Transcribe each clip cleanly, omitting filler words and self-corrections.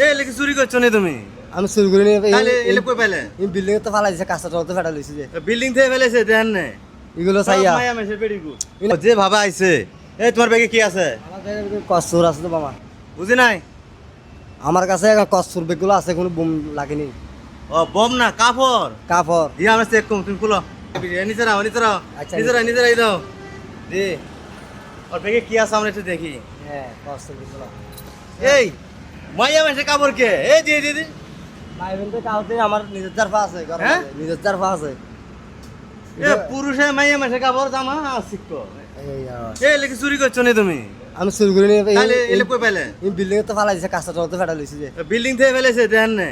এ লেকি চুরি করছো নি তুমি? আমি চুরি করি তাহলে এলে কই পেলে? বিল্ডিং তো ফালাই দিছে, কাঁচা তো ফেটা লইছি যে বিল্ডিং থেকে ফেলেছে দেন না এগুলো চাইয়া মায়া মেসে পেডিকু যে ভাবা আইছে। এই তোমার ব্যাগে কি আছে? কসুর আছে তো মামা, বুঝি নাই। আমার কাছে কসুর বেগুলো আছে, কোনো বুম লাগেনি। ও বম না কাপড় কাপড় দিয়ে আমরা চেক করুন, তুমি খুলো। নিচে রাও নিচে রাও আচ্ছা, নিচে রাই দাও দি। ওর ব্যাগে কি আছে আমরা একটু দেখি। হ্যাঁ কসুর বেগুলো এই মায়া মেসে কাপড় কে? এই দিয়ে দিয়ে দি। মাইবেন তো কাউতে আমার নিজের জারফা আছে, হ্যাঁ? নিজের জারফা আছে। এ পুরুষে মায়া মেসে কাপড় জামা শিখতো। এই এ লেকি চুরি করছো নি তুমি? আমি চুরি করি তাহলে এলে কই পেলে? বিল্ডিং তো ফালাই দিছে, কাঁচা তো ফেটা লইছি যে বিল্ডিং থেকে ফেলেছে দেন না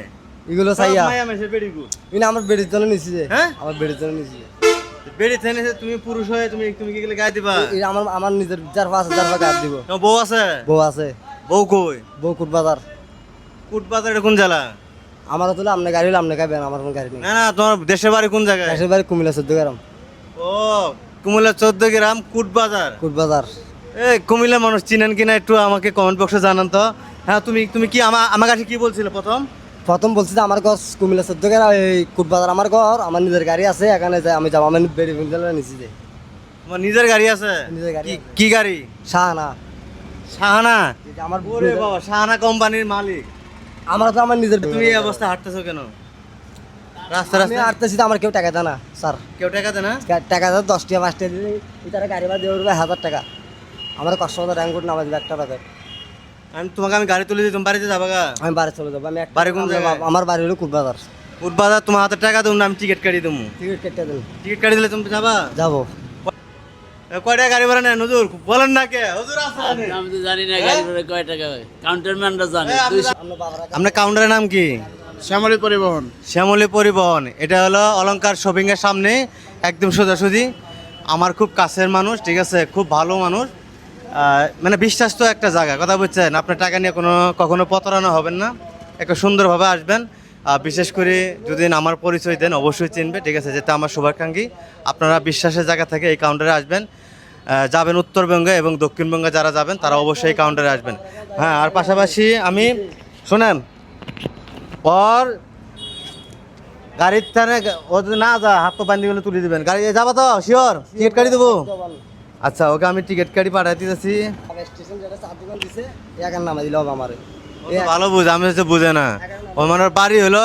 এগুলো চাইয়া মায়া মেসে পেডিকু। আমার বেড়ির জন্য নিছি যে, হ্যাঁ? আমার বেড়ির জন্য নিছি যে। বেড়ি থেনে তুমি পুরুষ হয়ে তুমি তুমি কি গেলে গায়ে দিবা? আমার আমার নিজের জারফা আছে, জারফা গায়ে দিব। তোমার বউ আছে? বউ আছে। বউ কই? বউ কুটবাজার। কুটবাজার কোন জেলা? আমার তুলে আমনে গাড়ি হলে আমনে খাবেন, আমার কোনো গাড়ি নেই। না না তোমার দেশের বাড়ি কোন জায়গায়? দেশের বাড়ি কুমিল্লা 14 গ্রাম। ও কুমিল্লা 14 গ্রাম কুটবাজার। কুটবাজার। এই কুমিল্লা মানুষ চিনেন কিনা একটু আমাকে কমেন্ট বক্সে জানান তো। হ্যাঁ তুমি তুমি কি আমার কাছে কি বলছিলে প্রথম? প্রথম বলছি যে আমার ঘর কুমিল্লা 14 গ্রাম, এই কুটবাজার আমার ঘর, আমার নিজের গাড়ি আছে, এখানে যাই আমি যাবো, আমি বেড়ি ফিনতে নিছি যে। তোমার নিজের গাড়ি আছে? নিজের গাড়ি কি আছে। কি গাড়ি? শাহানা। শাহানা? এই যে আমার ওরে বাবা শাহানা কোম্পানির মালিক। আমার তো আমার নিজের। তুমি এই অবস্থা হাঁটতেছো কেন রাস্তা আমি রাস্তা? আটতেছি তো, আমার কেউ টাকা দেয় না স্যার। কেউ টাকা দেয় না? টাকা দেয় 10 টাকা 5 টাকা দিলে তারা গাড়ি ভাড়া দিয়ে উঠবে 1000 টাকা। আমার কষ্ট মতো র্যাঙ্ক করে নামাজ 1 টাকা। আমি গাড়ি তুলে দিই, তুমি বাড়িতে যাবা গা? আমি বাড়ি চলে যাবো। আমি বাড়ি কোন জায়গায়? আমার বাড়ি হলো কুটবাজার। কুটবাজার তোমার হাতে টাকা দেবো না, আমি টিকিট কাটি দেবো। টিকিট কেটে দেন। টিকিট কাটি দিলে তুমি যাবা? যাবো। কয় টাকা গাড়ি ভাড়া নেন হুজুর? বলেন না কে হুজুর আছে? আমি তো জানি না গাড়ি ভাড়া কয় টাকা হয়, কাউন্টারম্যানরা জানে। আপনার কাউন্টারের নাম কি? শ্যামলী পরিবহন। শ্যামলী পরিবহন। এটা হলো অলংকার শপিং এর সামনে, একদম সোজাসুজি। আমার খুব কাছের মানুষ, ঠিক আছে, খুব ভালো মানুষ, মানে বিশ্বাস তো একটা জায়গা, কথা বুঝছেন? আপনার টাকা নিয়ে কখনো প্রতারণা হবেন না, একটা সুন্দরভাবে আসবেন। বিশেষ করে যদি আমার পরিচয় দেন অবশ্যই চিনবে, ঠিক আছে, যেটা আমার শুভাকাঙ্ক্ষী। আপনারা বিশ্বাসের জায়গা থেকে এই কাউন্টারে আসবেন, যাবেন উত্তরবঙ্গে এবং দক্ষিণবঙ্গে যারা যাবেন তারা অবশ্যই এই কাউন্টারে আসবেন। হ্যাঁ, আর পাশাপাশি আমি শোনেন, পর গাড়ির টানে ও যদি না যা হাত তো বান্ধি তুলে দিবেন। গাড়ি যাবা তো শিওর? টিকিট কাটি দেবো? আচ্ছা ওকে আমি টিকিট কাটি পাঠাই দিতেছি। স্টেশন যেটা চার দোকান দিছে এখানে নামাই দিল আমারে। ভালো বুঝে, আমি হচ্ছে বুঝে না। ও মানে বাড়ি হলো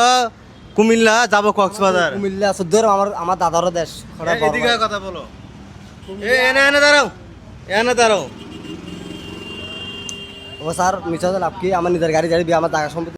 কুমিল্লা, যাবো কক্সবাজার। কুমিল্লা 14 গ্রাম, আমার দাদারও দেশ। এদিকে কথা বলো। এনে দাঁড়াও, এনে দাঁড়াও। ও স্যার মিছা লাভ কি, আমার নিজের গাড়ি আমার জায়গা সম্পত্তি।